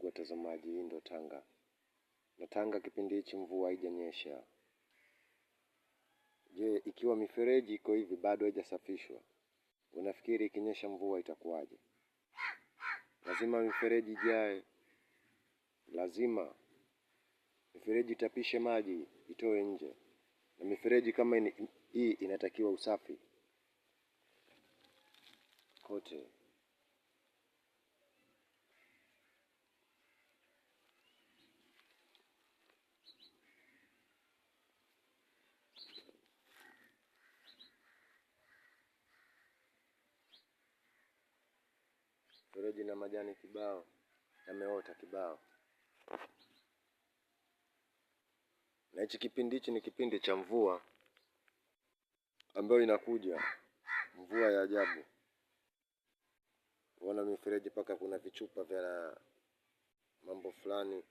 watazamaji, hii ndo Tanga. Na Tanga kipindi hichi mvua haijanyesha. Je, ikiwa mifereji iko hivi bado haijasafishwa, unafikiri ikinyesha mvua itakuwaje? Lazima mifereji ijae. Lazima mifereji itapishe maji, itoe nje. Na mifereji kama hii inatakiwa usafi kote. Mifereji na majani kibao yameota kibao. Na hichi kipindi hichi ni kipindi cha mvua ambayo inakuja, mvua ya ajabu. Wana mifereji paka kuna vichupa vya mambo fulani